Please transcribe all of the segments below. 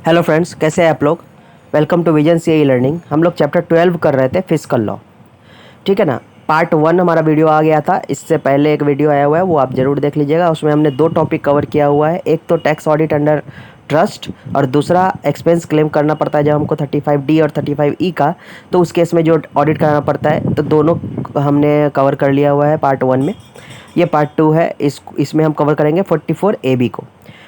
Hello friends, कैसे हैं आप लोग। Welcome to Vision C Learning. हम लोग चैप्टर 12 कर रहे थे फिस्कल लॉ। ठीक है ना। पार्ट 1 हमारा वीडियो आ गया था। इससे पहले एक वीडियो आया हुआ है, वो आप ज़रूर देख लीजिएगा। उसमें हमने दो टॉपिक कवर किया हुआ है। एक तो टैक्स ऑडिट अंडर ट्रस्ट और दूसरा एक्सपेंस क्लेम करना पड़ता है जब हमको 35D और 35E का, तो उस केस में जो ऑडिट कराना पड़ता है। तो दोनों हमने कवर कर लिया हुआ है पार्ट 1 में। ये पार्ट 2 है। इसमें हम कवर करेंगे 44AB को।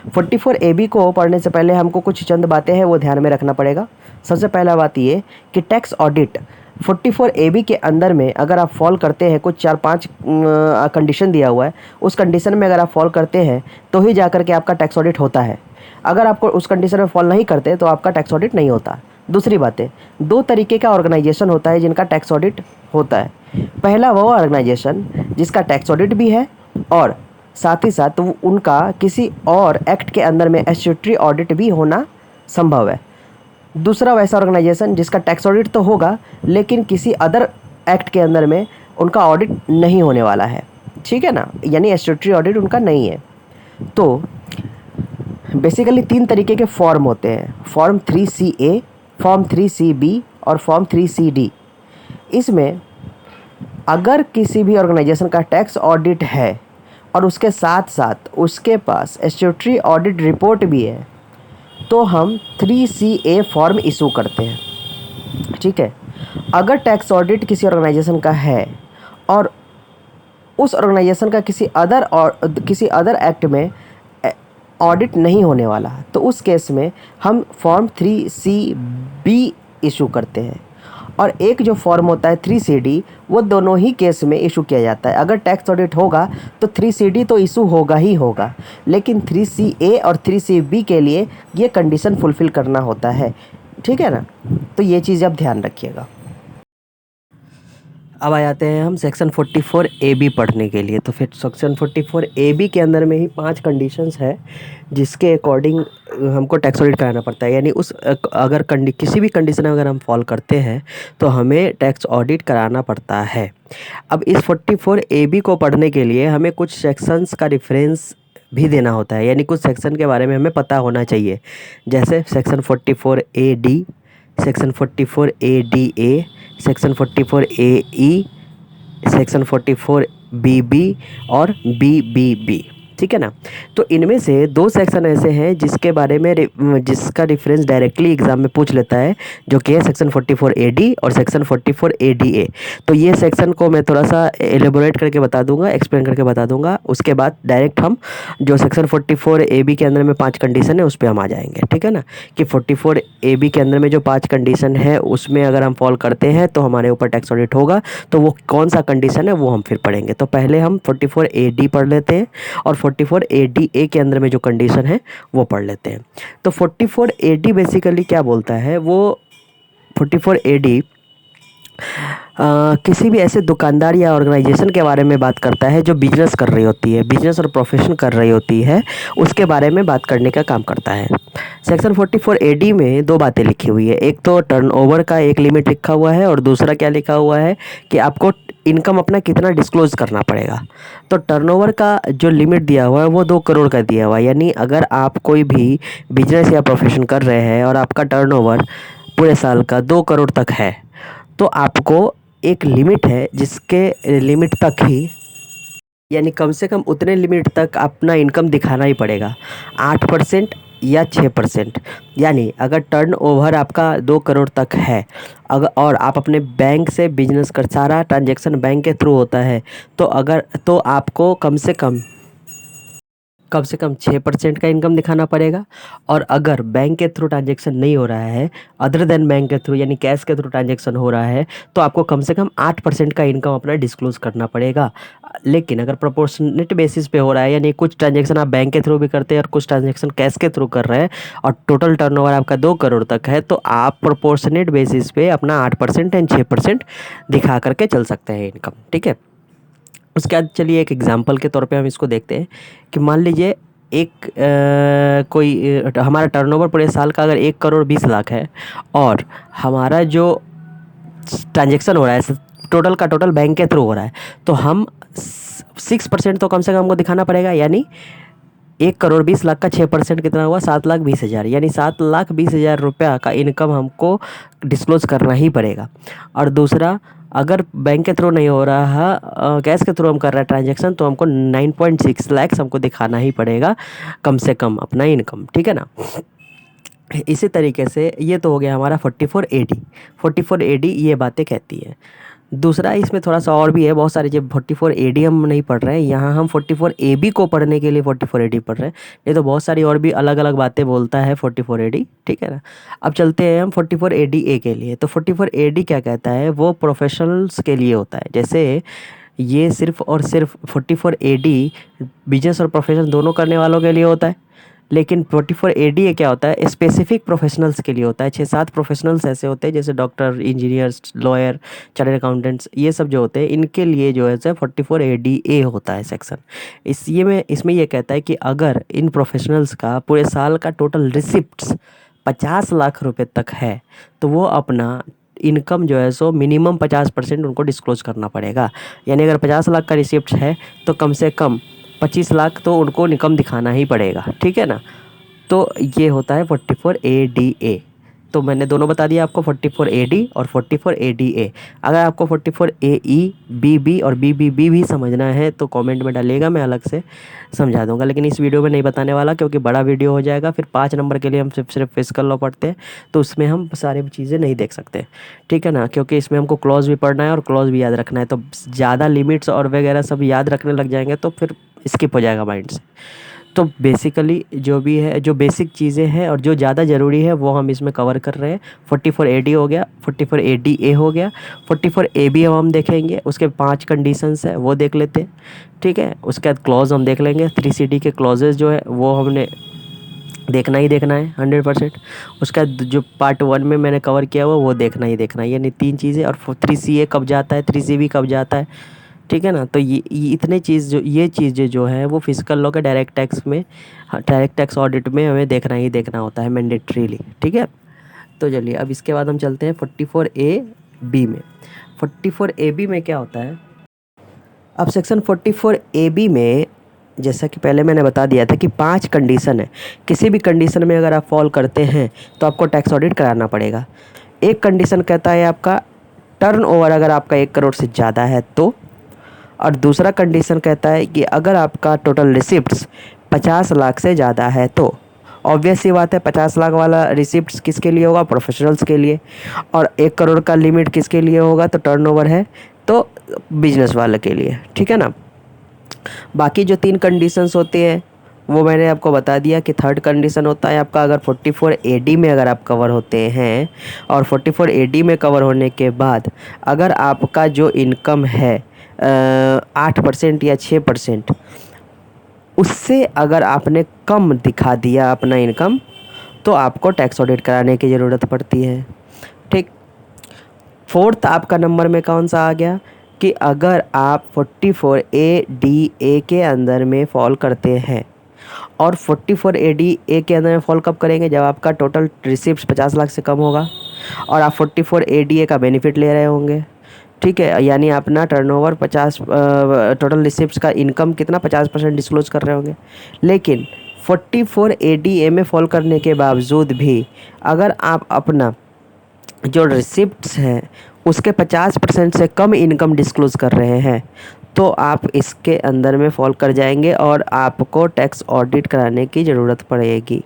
44AB को पढ़ने से पहले हमको कुछ चंद बातें हैं वो ध्यान में रखना पड़ेगा। सबसे पहला बात ये कि टैक्स ऑडिट 44AB के अंदर में अगर आप फॉल करते हैं, कुछ 4-5 कंडीशन दिया हुआ है, उस कंडीशन में अगर आप फॉल करते हैं तो ही जाकर के आपका टैक्स ऑडिट होता है। अगर आपको उस कंडीशन में फॉल नहीं करते तो आपका टैक्स ऑडिट नहीं होता। दूसरी बात है, दो तरीके का ऑर्गेनाइजेशन होता है जिनका टैक्स ऑडिट होता है। पहला वो ऑर्गेनाइजेशन जिसका टैक्स ऑडिट भी है और साथ ही साथ उनका किसी और एक्ट के अंदर में स्टैट्यूटरी ऑडिट भी होना संभव है। दूसरा वैसा ऑर्गेनाइजेशन जिसका टैक्स ऑडिट तो होगा लेकिन किसी अदर एक्ट के अंदर में उनका ऑडिट नहीं होने वाला है। ठीक है ना, यानी स्टैट्यूटरी ऑडिट उनका नहीं है। तो बेसिकली 3 तरीके के फॉर्म होते हैं, फॉर्म 3CA, फॉर्म 3CB और फॉर्म 3CD। इसमें अगर किसी भी ऑर्गेनाइजेशन का टैक्स ऑडिट है और उसके साथ साथ उसके पास स्टैट्यूटरी ऑडिट रिपोर्ट भी है तो हम 3CA फॉर्म इशू करते हैं। ठीक है। अगर टैक्स ऑडिट किसी ऑर्गेनाइजेशन का है और उस ऑर्गेनाइजेशन का किसी अदर एक्ट में ऑडिट नहीं होने वाला तो उस केस में हम फॉर्म 3CB इशू करते हैं। और एक जो फॉर्म होता है 3CD, वो दोनों ही केस में इशू किया जाता है। अगर टैक्स ऑडिट होगा तो 3CD तो इशू होगा ही होगा, लेकिन 3CA और 3CB के लिए ये कंडीशन फुलफ़िल करना होता है। ठीक है ना। तो ये चीज़ आप ध्यान रखिएगा। अब आ जाते हैं हम सेक्शन 44AB पढ़ने के लिए। तो फिर सेक्शन 44AB के अंदर में ही 5 कंडीशंस है जिसके अकॉर्डिंग हमको टैक्स ऑडिट कराना पड़ता है। यानी अगर किसी भी कंडीशन में अगर हम फॉल करते हैं तो हमें टैक्स ऑडिट कराना पड़ता है। अब इस 44AB को पढ़ने के लिए हमें कुछ सेक्शंस का रेफरेंस भी देना होता है, यानी कुछ सेक्शन के बारे में हमें पता होना चाहिए। जैसे section 44AD, section 44ADA, section 44AE, section 44BB और BBB। ठीक है ना। तो इनमें से 2 सेक्शन ऐसे हैं जिसका रेफरेंस डायरेक्टली एग्जाम में पूछ लेता है, जो कि है सेक्शन 44AD और सेक्शन 44ADA। तो ये सेक्शन को मैं थोड़ा सा एलेबोरेट करके बता दूंगा, एक्सप्लेन करके बता दूंगा। उसके बाद डायरेक्ट हम जो सेक्शन 44AB के अंदर में 5 कंडीशन है उस पर हम आ जाएंगे। ठीक है ना, कि 44AB के अंदर में जो 5 कंडीशन है उसमें अगर हम फॉल करते हैं तो हमारे ऊपर टैक्स ऑडिट होगा। तो वो कौन सा कंडीशन है वो हम फिर पढ़ेंगे। तो पहले हम 44AD पढ़ लेते हैं और 44ADA के अंदर में जो कंडीशन है वो पढ़ लेते हैं। तो 44AD बेसिकली क्या बोलता है, वो 44AD किसी भी ऐसे दुकानदार या ऑर्गेनाइजेशन के बारे में बात करता है जो बिजनेस कर रही होती है, बिजनेस और प्रोफेशन कर रही होती है, उसके बारे में बात करने का काम करता है। सेक्शन 44AD में 2 बातें लिखी हुई है। एक तो टर्नओवर का एक लिमिट लिखा हुआ है और दूसरा क्या लिखा हुआ है कि आपको इनकम अपना कितना डिस्क्लोज करना पड़ेगा। तो टर्नओवर का जो लिमिट दिया हुआ है वो 2 करोड़ का दिया हुआ है। यानी अगर आप कोई भी बिजनेस या प्रोफेशन कर रहे हैं और आपका टर्नओवर पूरे साल का 2 करोड़ तक है तो आपको एक लिमिट है जिसके लिमिट तक ही, यानी कम से कम उतने लिमिट तक अपना इनकम दिखाना ही पड़ेगा, 8% या 6%। यानी अगर टर्नओवर आपका 2 करोड़ तक है और आप अपने बैंक से बिजनेस कर, सारा ट्रांजैक्शन बैंक के थ्रू होता है, तो आपको कम से कम 6% का इनकम दिखाना पड़ेगा। और अगर बैंक के थ्रू ट्रांजैक्शन नहीं हो रहा है, अदर देन बैंक के थ्रू यानी कैश के थ्रू ट्रांजैक्शन हो रहा है, तो आपको कम से कम 8% का इनकम अपना डिस्क्लोज करना पड़ेगा। लेकिन अगर प्रोपोर्शनेट बेसिस पे हो रहा है, यानी कुछ ट्रांजैक्शन आप बैंक के थ्रू भी करते हैं और कुछ ट्रांजैक्शन कैश के थ्रू कर रहे हैं और टोटल टर्नओवर आपका 2 करोड़ तक है, तो आप प्रोपोर्शनेट बेसिस पे अपना 8% एंड 6% दिखा करके चल सकते हैं इनकम। ठीक है। उसके बाद चलिए एक एग्जांपल के तौर पे हम इसको देखते हैं कि मान लीजिए हमारा टर्नओवर पूरे साल का अगर 1 करोड़ 20 लाख है और हमारा जो ट्रांजैक्शन हो रहा है टोटल का टोटल बैंक के थ्रू हो रहा है, तो हम 6% तो कम से कम हमको दिखाना पड़ेगा। यानी 1,20,00,000 का 6% कितना हुआ, 7,20,000, यानी 7,20,000 रुपया का इनकम हमको डिस्क्लोज करना ही पड़ेगा। और दूसरा, अगर बैंक के थ्रू नहीं हो रहा, कैश के थ्रू हम कर रहे हैं ट्रांजेक्शन, तो हमको 9.6 लाख हमको दिखाना ही पड़ेगा कम से कम अपना इनकम, ठीक है ना। इसी तरीके से ये तो हो गया हमारा 44AD। 44AD ये बातें कहती है। दूसरा इसमें थोड़ा सा और भी है, बहुत सारी चीज़। 44AD हम नहीं पढ़ रहे हैं यहाँ, हम 44AB को पढ़ने के लिए 44AD पढ़ रहे हैं। ये तो बहुत सारी और भी अलग अलग बातें बोलता है 44AD, ठीक है ना। अब चलते हैं हम 44ADA के लिए। तो 44AD क्या कहता है, वो प्रोफेशनल्स के लिए होता है। जैसे ये सिर्फ और सिर्फ 44AD बिजनेस और प्रोफेशन दोनों करने वालों के लिए होता है। लेकिन 44AD क्या होता है, स्पेसिफिक प्रोफेशनल्स के लिए होता है। 6-7 प्रोफेशनल्स ऐसे होते हैं, जैसे doctor, engineers, lawyer, chartered accountants, ये सब जो होते हैं, इनके लिए जो है 44ADA होता है सेक्शन। इसमें ये कहता है कि अगर इन प्रोफेशनल्स का पूरे साल का टोटल रिसिप्ट्स 50 लाख रुपए तक है, तो वो अपना इनकम जो है सो मिनिमम 50% उनको डिस्क्लोज करना पड़ेगा। यानी अगर 50 लाख का रिसिप्ट है तो कम से कम 25 लाख तो उनको इनकम दिखाना ही पड़ेगा, ठीक है ना। तो ये होता है 44ADA। तो मैंने दोनों बता दिया आपको, 44AD और 44ADA। अगर आपको 44AE, BB और BBB भी समझना है तो कमेंट में डालिएगा, मैं अलग से समझा दूंगा। लेकिन इस वीडियो में नहीं बताने वाला, क्योंकि बड़ा वीडियो हो जाएगा। फिर 5 नंबर के लिए हम सिर्फ फिजिकल लॉ पढ़ते हैं, तो उसमें हम सारी चीज़ें नहीं देख सकते, ठीक है ना। क्योंकि इसमें हमको क्लॉज भी पढ़ना है और क्लॉज भी याद रखना है। तो ज़्यादा लिमिट्स और वगैरह सब याद रखने लग जाएंगे तो फिर स्किप हो जाएगा माइंड से। तो बेसिकली जो भी है, जो बेसिक चीज़ें हैं और जो ज़्यादा ज़रूरी है वो हम इसमें कवर कर रहे हैं। 44AD हो गया, 44ADA हो गया, 44AB हम देखेंगे। उसके 5 कंडीशंस है वो देख लेते हैं, ठीक है। उसके बाद क्लॉज हम देख लेंगे। 3CD के क्लॉजेज जो है वो हमने देखना ही देखना है 100%। उसका जो पार्ट 1 में मैंने कवर किया हुआ वो देखना ही देखना है। यानी 3 चीज़ें। और 3CA कब जाता है, 3CB कब जाता है, ठीक है ना। तो ये इतने चीज़ जो ये चीज़ें जो है वो फिजिकल लॉ के डायरेक्ट टैक्स में, डायरेक्ट टैक्स ऑडिट में हमें देखना ही देखना होता है मैंडेटरीली, ठीक है। तो चलिए अब इसके बाद हम चलते हैं 44AB में। 44AB में क्या होता है, अब सेक्शन 44AB में जैसा कि पहले मैंने बता दिया था कि 5 कंडीशन है। किसी भी कंडीशन में अगर आप फॉल करते हैं तो आपको टैक्स ऑडिट कराना पड़ेगा। एक कंडीशन कहता है आपका टर्नओवर अगर आपका 1 करोड़ से ज़्यादा है तो, और दूसरा कंडीशन कहता है कि अगर आपका टोटल रिसिप्ट्स 50 लाख से ज़्यादा है तो। ऑब्वियस सी बात है, 50 लाख वाला रिसिप्ट्स किसके लिए होगा, प्रोफेशनल्स के लिए। और 1 करोड़ का लिमिट किसके लिए होगा, तो टर्नओवर है तो बिजनेस वाले के लिए, ठीक है ना। बाकी जो 3 कंडीशंस होती है वो मैंने आपको बता दिया कि थर्ड कंडीशन होता है आपका अगर 44AD में अगर आप कवर होते हैं, और 44AD में कवर होने के बाद अगर आपका जो इनकम है 8% या 6%, उससे अगर आपने कम दिखा दिया अपना इनकम तो आपको टैक्स ऑडिट कराने की ज़रूरत पड़ती है, ठीक। फोर्थ आपका नंबर में कौन सा आ गया कि अगर आप 44ADA के अंदर में फॉल करते हैं, और 44ADA के अंदर में फॉल कब करेंगे, जब आपका टोटल रिसिप्ट 50 लाख से कम होगा और आप 44ADA का बेनिफिट ले रहे होंगे, ठीक है। यानी अपना टर्नओवर 50, टोटल रिसिप्ट्स का इनकम कितना 50% डिस्क्लोज कर रहे होंगे। लेकिन 44ADA में फॉल करने के बावजूद भी अगर आप अपना जो रिसिप्ट्स हैं उसके 50% से कम इनकम डिस्क्लोज कर रहे हैं तो आप इसके अंदर में फॉल कर जाएंगे और आपको टैक्स ऑडिट कराने की ज़रूरत पड़ेगी,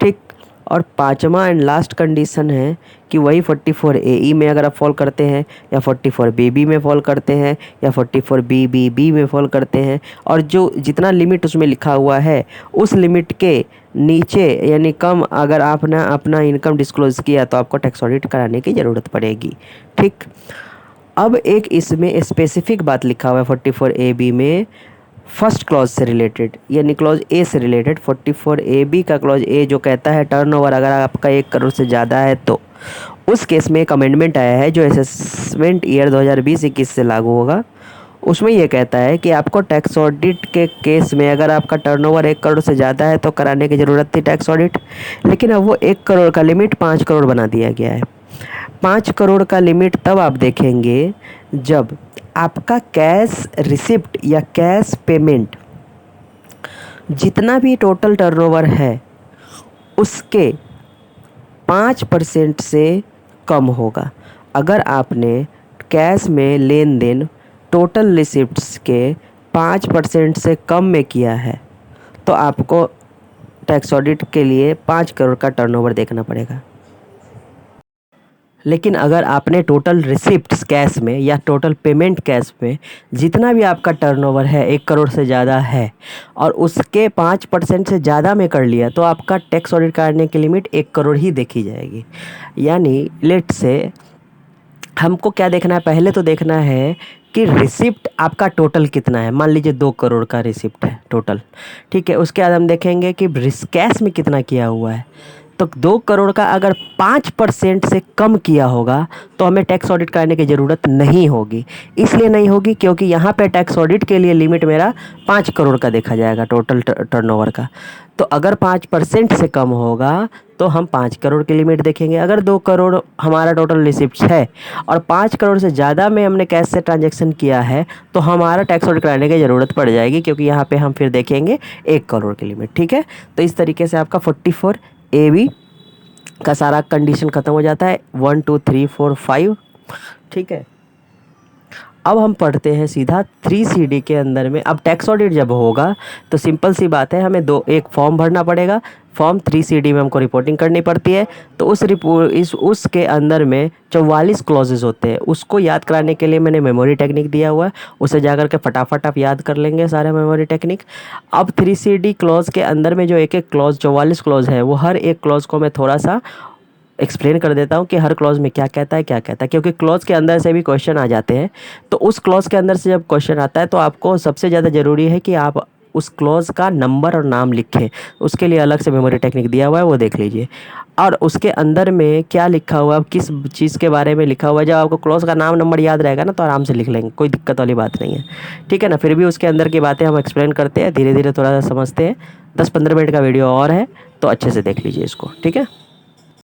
ठीक। और 5वां एंड लास्ट कंडीशन है कि वही 44AE में अगर आप फॉल करते हैं, या 44BB में फॉल करते हैं, या 44BBB में फॉल करते हैं, और जो जितना लिमिट उसमें लिखा हुआ है उस लिमिट के नीचे यानी कम अगर आपने अपना इनकम डिस्क्लोज़ किया तो आपको टैक्स ऑडिट कराने की ज़रूरत पड़ेगी, ठीक। अब एक इसमें स्पेसिफिक बात लिखा हुआ है 44AB में फर्स्ट क्लॉज से रिलेटेड, यानी क्लॉज ए से रिलेटेड। 44AB का क्लॉज ए जो कहता है टर्नओवर अगर आपका 1 करोड़ से ज़्यादा है तो, उस केस में एक अमेंडमेंट आया है जो असेसमेंट ईयर 2020-21 से लागू होगा। उसमें यह कहता है कि आपको टैक्स ऑडिट के केस में अगर आपका टर्नओवर 1 करोड़ से ज़्यादा है तो कराने की ज़रूरत थी टैक्स ऑडिट, लेकिन अब वो 1 करोड़ का लिमिट 5 करोड़ बना दिया गया है। 5 करोड़ का लिमिट तब आप देखेंगे जब आपका कैश रिसिप्ट या कैश पेमेंट जितना भी टोटल टर्नओवर है उसके 5% से कम होगा। अगर आपने कैश में लेन देन टोटल रिसिप्ट्स के 5% से कम में किया है तो आपको टैक्स ऑडिट के लिए 5 करोड़ का टर्नओवर देखना पड़ेगा। लेकिन अगर आपने टोटल रिसिप्ट्स कैश में या टोटल पेमेंट कैश में जितना भी आपका टर्नओवर है 1 करोड़ से ज़्यादा है और उसके 5% से ज़्यादा में कर लिया तो आपका टैक्स ऑडिट करने की लिमिट 1 करोड़ ही देखी जाएगी। यानी लेट से हमको क्या देखना है, पहले तो देखना है कि रिसिप्ट आपका टोटल कितना है। मान लीजिए 2 करोड़ का रिसिप्ट है टोटल, ठीक है। उसके बाद हम देखेंगे कि कैश में कितना किया हुआ है। तो 2 करोड़ का अगर 5% से कम किया होगा तो हमें टैक्स ऑडिट करने की ज़रूरत नहीं होगी। इसलिए नहीं होगी क्योंकि यहाँ पे टैक्स ऑडिट के लिए लिमिट मेरा 5 करोड़ का देखा जाएगा टोटल टर्नओवर का। तो अगर 5% से कम होगा तो हम 5 करोड़ की लिमिट देखेंगे। अगर 2 करोड़ हमारा टोटल रिसिप्ट है और 5 करोड़ से ज़्यादा में हमने कैश से ट्रांजैक्शन किया है तो हमारा टैक्स ऑडिट कराने की ज़रूरत पड़ जाएगी, क्योंकि यहाँ पे हम फिर देखेंगे 1 करोड़ की लिमिट, ठीक है। तो इस तरीके से आपका 44AB का सारा कंडीशन ख़त्म हो जाता है। 1 2 3 4 5, ठीक है। अब हम पढ़ते हैं सीधा 3CD के अंदर में। अब टैक्स ऑडिट जब होगा तो सिंपल सी बात है, हमें एक फॉर्म भरना पड़ेगा। फॉर्म 3CD में हमको रिपोर्टिंग करनी पड़ती है। तो उसके अंदर में 44 क्लॉजेज होते हैं। उसको याद कराने के लिए मैंने मेमोरी टेक्निक दिया हुआ है, उसे जाकर के फटाफट आप याद कर लेंगे सारे मेमोरी टेक्निक। अब 3CD क्लॉज के अंदर में जो एक क्लॉज 44 क्लॉज है, वो हर एक क्लॉज को मैं थोड़ा सा एक्सप्लेन कर देता हूँ कि हर क्लॉज में क्या कहता है, क्योंकि क्लॉज के अंदर से भी क्वेश्चन आ जाते हैं। तो उस क्लॉज के अंदर से जब क्वेश्चन आता है तो आपको सबसे ज़्यादा ज़रूरी है कि आप उस क्लॉज का नंबर और नाम लिखें। उसके लिए अलग से मेमोरी टेक्निक दिया हुआ है, वो देख लीजिए। और उसके अंदर में क्या लिखा हुआ है, किस चीज़ के बारे में लिखा हुआ है, जब आपको क्लॉज का नाम नंबर याद रहेगा ना तो आराम से लिख लेंगे, कोई दिक्कत वाली बात नहीं है, ठीक है ना। फिर भी उसके अंदर की बातें हम एक्सप्लेन करते हैं, धीरे धीरे थोड़ा सा समझते हैं। 10-15 मिनट का वीडियो और है तो अच्छे से देख लीजिए इसको, ठीक है।